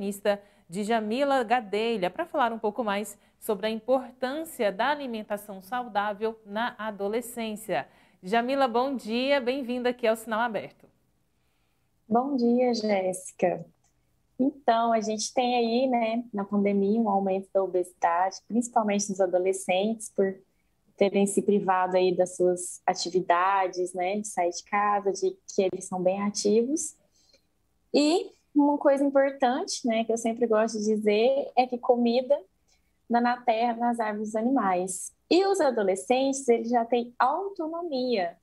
nutricionista Djamila Gadelha para falar um pouco mais sobre a importância da alimentação saudável na adolescência. Djamila, bom dia, bem-vinda aqui ao Sinal Aberto. Bom dia, Jéssica. Então, a gente tem aí, né, na pandemia, um aumento da obesidade, principalmente nos adolescentes, por terem se privado aí das suas atividades, né, de sair de casa, de que eles são bem ativos. E uma coisa importante, né, que eu sempre gosto de dizer, é que comida dá na terra, nas árvores dos animais. E os adolescentes, eles já têm autonomia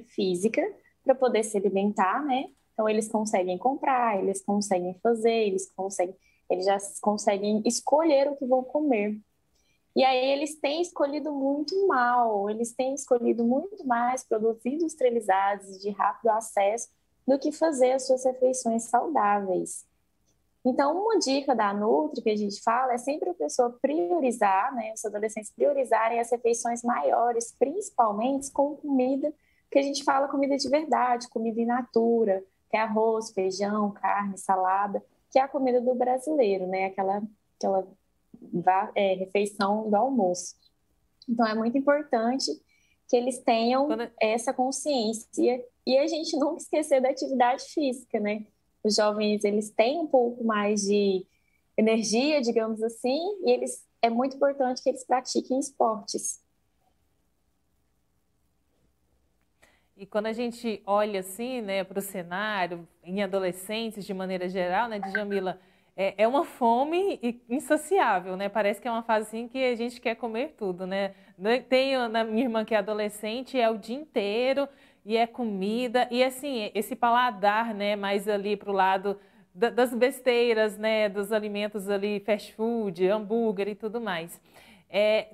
física para poder se alimentar, né? Então, eles conseguem comprar, eles conseguem fazer, eles já conseguem escolher o que vão comer. E aí eles têm escolhido muito mal, eles têm escolhido muito mais produtos industrializados de rápido acesso do que fazer as suas refeições saudáveis. Então, uma dica da Nutri que a gente fala é sempre a pessoa priorizar, né, os adolescentes priorizarem as refeições maiores, principalmente com comida, que a gente fala comida de verdade, comida in natura, que é arroz, feijão, carne, salada, que é a comida do brasileiro, né, aquela refeição do almoço. Então, é muito importante que eles tenham essa consciência e a gente nunca esquecer da atividade física, né? Os jovens, eles têm um pouco mais de energia, digamos assim, e é muito importante que eles pratiquem esportes. E quando a gente olha assim, né, para o cenário, em adolescentes de maneira geral, né, Djamila, é uma fome insaciável, né? Parece que é uma fase assim que a gente quer comer tudo, né? Tenho na minha irmã que é adolescente, é o dia inteiro e é comida e assim esse paladar, né, mais ali para o lado das besteiras, né, dos alimentos ali, fast food, hambúrguer e tudo mais.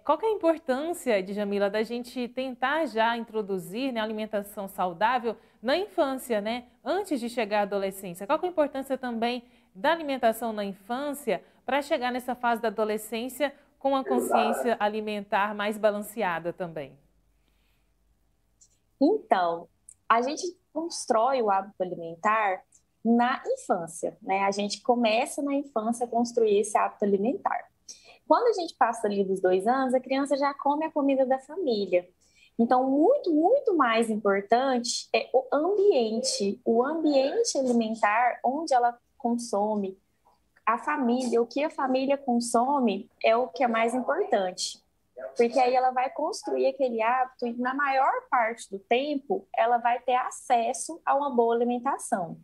Qual que é a importância, Djamila, da gente tentar já introduzir, né, alimentação saudável na infância, né, antes de chegar à adolescência? Qual que é a importância também da alimentação na infância para chegar nessa fase da adolescência com a consciência alimentar mais balanceada também? Então, a gente constrói o hábito alimentar na infância, né? A gente começa na infância a construir esse hábito alimentar. Quando a gente passa ali dos 2 anos, a criança já come a comida da família. Então, muito mais importante é o ambiente alimentar onde ela consome, a família, o que a família consome é o que é mais importante. Porque aí ela vai construir aquele hábito e, na maior parte do tempo, ela vai ter acesso a uma boa alimentação.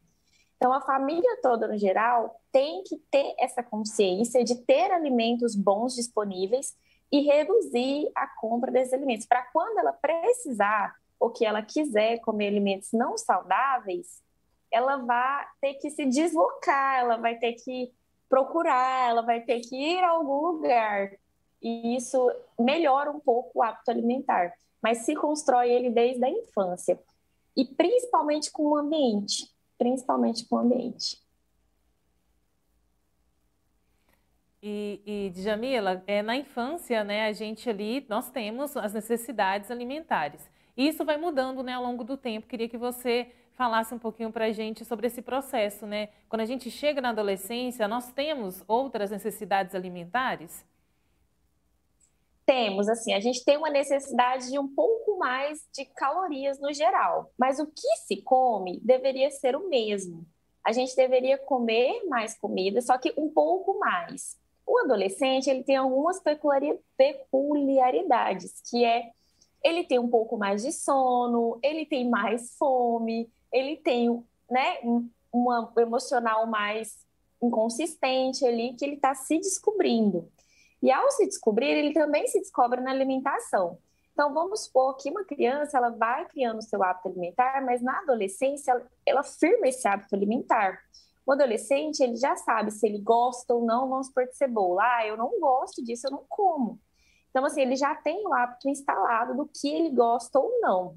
Então, a família toda, no geral, tem que ter essa consciência de ter alimentos bons disponíveis e reduzir a compra desses alimentos. Para quando ela precisar ou que ela quiser comer alimentos não saudáveis, ela vai ter que se deslocar, ela vai ter que procurar, ela vai ter que ir a algum lugar. E isso melhora um pouco o hábito alimentar, mas se constrói ele desde a infância. E principalmente com o ambiente. Principalmente com o ambiente. E Djamila, na infância, né, a gente ali, nós temos as necessidades alimentares. E isso vai mudando, né, ao longo do tempo. Queria que você falasse um pouquinho para a gente sobre esse processo, né? Quando a gente chega na adolescência, nós temos outras necessidades alimentares? Temos, assim, a gente tem uma necessidade de um pouco mais de calorias no geral, mas o que se come deveria ser o mesmo. A gente deveria comer mais comida, só que um pouco mais. O adolescente, ele tem algumas peculiaridades, que é ele tem um pouco mais de sono, ele tem mais fome, ele tem, né, um emocional mais inconsistente ali, que ele está se descobrindo. E ao se descobrir, ele também se descobre na alimentação. Então, vamos supor que uma criança ela vai criando o seu hábito alimentar, mas na adolescência ela firma esse hábito alimentar. O adolescente, ele já sabe se ele gosta ou não, vamos supor de cebola. Ah, eu não gosto disso, eu não como. Então, assim, ele já tem o hábito instalado do que ele gosta ou não.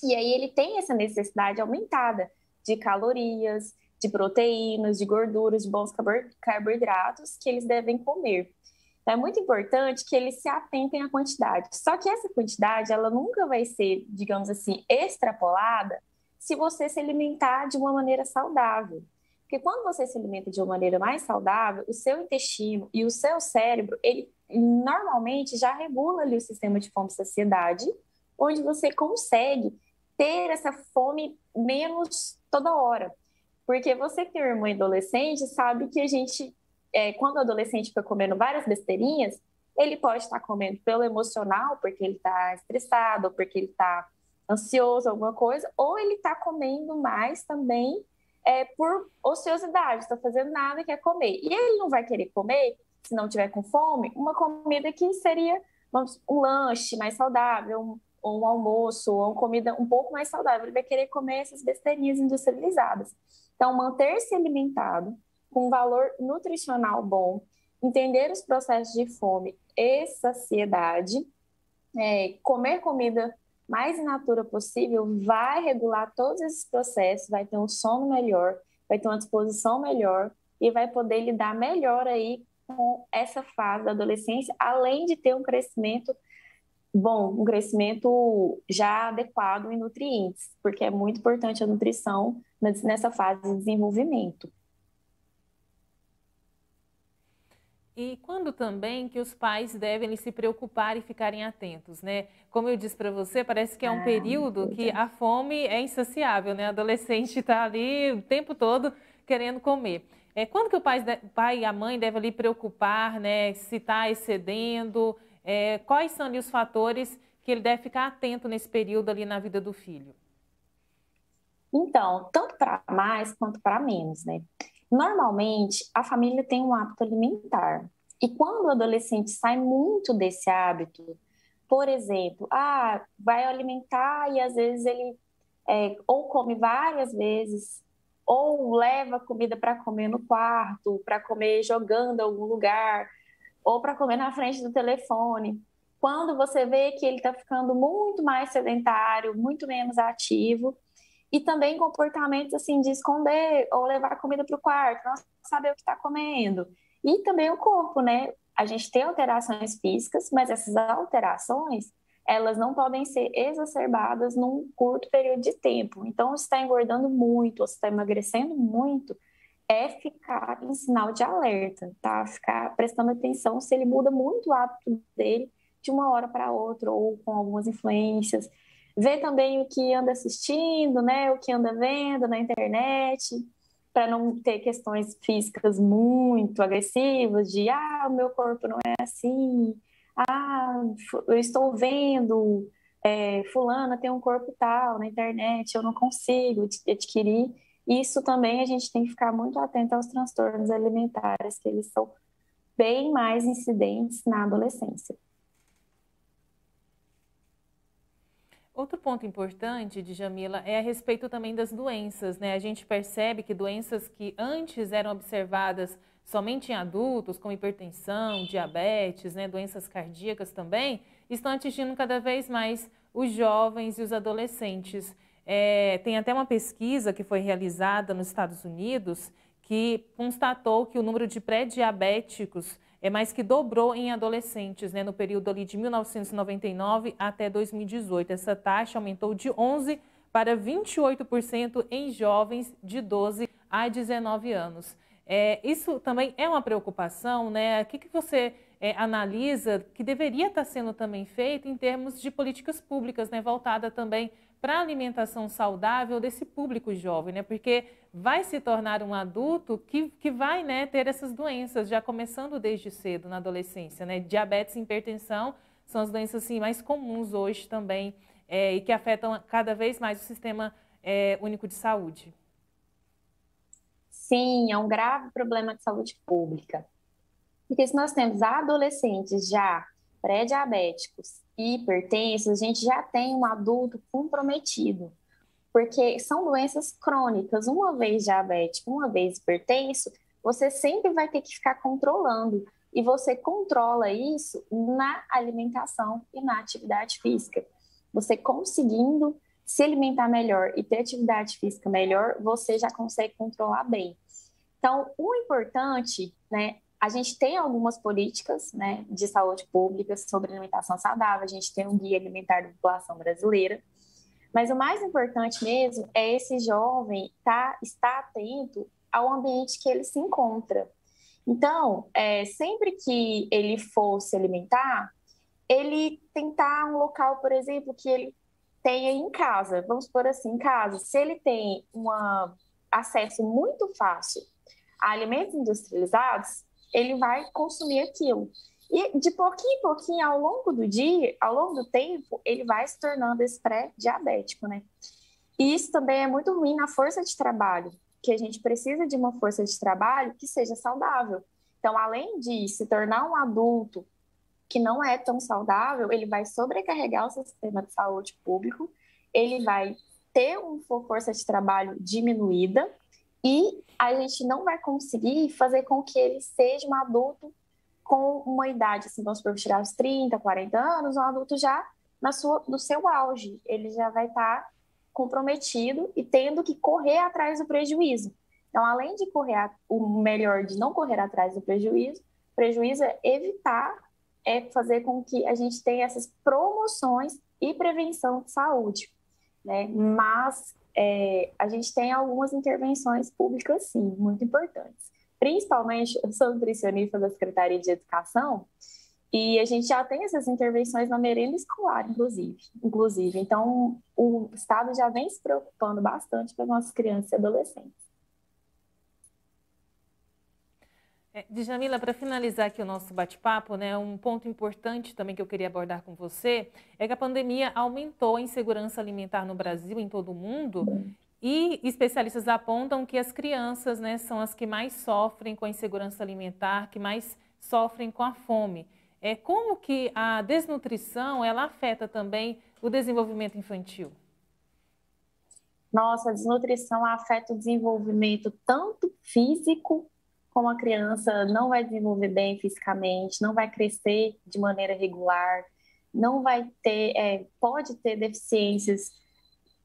E aí ele tem essa necessidade aumentada de calorias, de proteínas, de gorduras, de bons carboidratos que eles devem comer. Então, é muito importante que eles se atentem à quantidade. Só que essa quantidade, ela nunca vai ser, digamos assim, extrapolada se você se alimentar de uma maneira saudável. Porque quando você se alimenta de uma maneira mais saudável, o seu intestino e o seu cérebro, ele normalmente já regula ali o sistema de fome e saciedade, onde você consegue ter essa fome menos toda hora. Porque você que tem um irmão adolescente sabe que a gente, quando o adolescente fica comendo várias besteirinhas, ele pode estar comendo pelo emocional, porque ele está estressado, ou porque ele está ansioso, alguma coisa, ou ele está comendo mais também por ociosidade, está fazendo nada, quer comer. E ele não vai querer comer, se não tiver com fome, uma comida que seria um lanche mais saudável, ou um almoço, ou uma comida um pouco mais saudável. Ele vai querer comer essas besteirinhas industrializadas. Então, manter-se alimentado, com um valor nutricional bom, entender os processos de fome e saciedade, comer comida mais in natura possível, vai regular todos esses processos, vai ter um sono melhor, vai ter uma disposição melhor e vai poder lidar melhor aí com essa fase da adolescência, além de ter um crescimento bom, um crescimento já adequado em nutrientes, porque é muito importante a nutrição nessa fase de desenvolvimento. E quando também que os pais devem se preocupar e ficarem atentos, né? Como eu disse para você, parece que é um período que a fome é insaciável, né? O adolescente está ali o tempo todo querendo comer. Quando que o pai e a mãe devem ali preocupar, né? Se está excedendo, quais são ali os fatores que ele deve ficar atento nesse período ali na vida do filho? Então, tanto para mais quanto para menos, né? Normalmente, a família tem um hábito alimentar. E quando o adolescente sai muito desse hábito, por exemplo, vai alimentar e às vezes ele ou come várias vezes, ou leva comida para comer no quarto, para comer jogando em algum lugar, ou para comer na frente do telefone. Quando você vê que ele está ficando muito mais sedentário, muito menos ativo, e também comportamentos assim de esconder ou levar a comida para o quarto, não saber o que está comendo. E também o corpo, né? A gente tem alterações físicas, mas essas alterações, elas não podem ser exacerbadas num curto período de tempo. Então, se está engordando muito, ou se está emagrecendo muito, é ficar em sinal de alerta, tá? Ficar prestando atenção se ele muda muito o hábito dele de uma hora para outra, ou com algumas influências. Ver também o que anda assistindo, né? O que anda vendo na internet, para não ter questões físicas muito agressivas, de o meu corpo não é assim, eu estou vendo, fulana tem um corpo tal na internet, eu não consigo adquirir. Isso também a gente tem que ficar muito atento aos transtornos alimentares, que eles são bem mais incidentes na adolescência. Outro ponto importante, Djamila, é a respeito também das doenças, né? A gente percebe que doenças que antes eram observadas somente em adultos, como hipertensão, diabetes, né, doenças cardíacas também, estão atingindo cada vez mais os jovens e os adolescentes. Tem até uma pesquisa que foi realizada nos Estados Unidos que constatou que o número de pré-diabéticos mais que dobrou em adolescentes, né, no período ali de 1999 até 2018. Essa taxa aumentou de 11% para 28% em jovens de 12 a 19 anos. Isso também é uma preocupação, né? O que você analisa que deveria estar sendo também feito em termos de políticas públicas, né, voltada também para a alimentação saudável desse público jovem, né? Porque vai se tornar um adulto que vai, né, ter essas doenças, já começando desde cedo na adolescência, né? Diabetes e hipertensão são as doenças assim, mais comuns hoje também e que afetam cada vez mais o sistema único de saúde. Sim, é um grave problema de saúde pública. Porque se nós temos adolescentes já pré-diabéticos e hipertensos, a gente já tem um adulto comprometido, porque são doenças crônicas. Uma vez diabético, uma vez hipertenso, você sempre vai ter que ficar controlando. E você controla isso na alimentação e na atividade física. Você conseguindo se alimentar melhor e ter atividade física melhor, você já consegue controlar bem. Então, o importante, né, a gente tem algumas políticas, né, de saúde pública sobre alimentação saudável, a gente tem um guia alimentar da população brasileira, mas o mais importante mesmo é esse jovem estar atento ao ambiente que ele se encontra. Então, sempre que ele for se alimentar, ele tentar um local, por exemplo, que ele tenha em casa. Vamos por assim, em casa. Se ele tem um acesso muito fácil a alimentos industrializados, ele vai consumir aquilo. E de pouquinho em pouquinho, ao longo do dia, ao longo do tempo, ele vai se tornando esse pré-diabético, né? E isso também é muito ruim na força de trabalho, que a gente precisa de uma força de trabalho que seja saudável. Então, além de se tornar um adulto que não é tão saudável, ele vai sobrecarregar o sistema de saúde público, ele vai ter uma força de trabalho diminuída e a gente não vai conseguir fazer com que ele seja um adulto com uma idade, assim, vamos supor, tirar os 30, 40 anos, um adulto já no seu auge, ele já vai estar comprometido e tendo que correr atrás do prejuízo. Então, além de correr, o melhor de não correr atrás do prejuízo é evitar, fazer com que a gente tenha essas promoções e prevenção de saúde, né? Mas a gente tem algumas intervenções públicas, sim, muito importantes. Principalmente, eu sou nutricionista da Secretaria de Educação e a gente já tem essas intervenções na merenda escolar, inclusive. Então, o Estado já vem se preocupando bastante com as nossas crianças e adolescentes. Djamila, para finalizar aqui o nosso bate-papo, né, um ponto importante também que eu queria abordar com você é que a pandemia aumentou a insegurança alimentar no Brasil, em todo o mundo, e especialistas apontam que as crianças, né, são as que mais sofrem com a insegurança alimentar, que mais sofrem com a fome. Como que a desnutrição ela afeta também o desenvolvimento infantil? Nossa, a desnutrição afeta o desenvolvimento tanto físico, como a criança não vai desenvolver bem fisicamente, não vai crescer de maneira regular, não vai ter, pode ter deficiências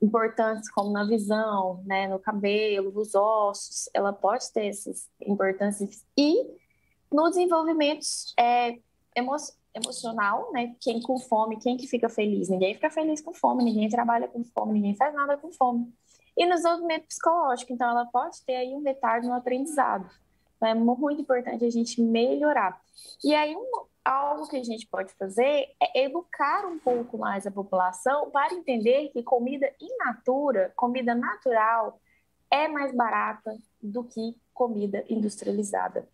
importantes como na visão, né, no cabelo, nos ossos, ela pode ter essas importâncias e no desenvolvimento emo emocional, né, quem com fome, quem que fica feliz? Ninguém fica feliz com fome, ninguém trabalha com fome, ninguém faz nada com fome. E no desenvolvimento psicológico, então ela pode ter aí um retardo no aprendizado. Então é muito importante a gente melhorar. E aí algo que a gente pode fazer é educar um pouco mais a população para entender que comida in natura, comida natural, é mais barata do que comida industrializada.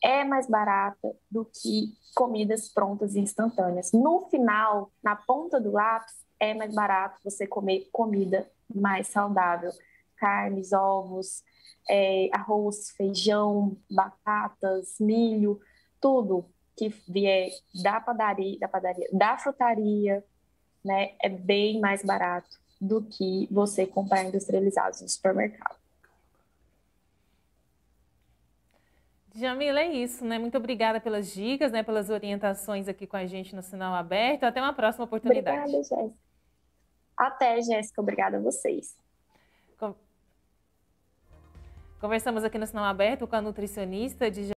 É mais barata do que comidas prontas e instantâneas. No final, na ponta do lápis, é mais barato você comer comida mais saudável. Carnes, ovos, arroz, feijão, batatas, milho, tudo que vier da frutaria, né, é bem mais barato do que você comprar industrializados no supermercado. Djamila, é isso, né? Muito obrigada pelas dicas, né? Pelas orientações aqui com a gente no Sinal Aberto. Até uma próxima oportunidade. Obrigada, Jéssica. Até, Jéssica. Obrigada a vocês. Conversamos aqui no Sinal Aberto com a nutricionista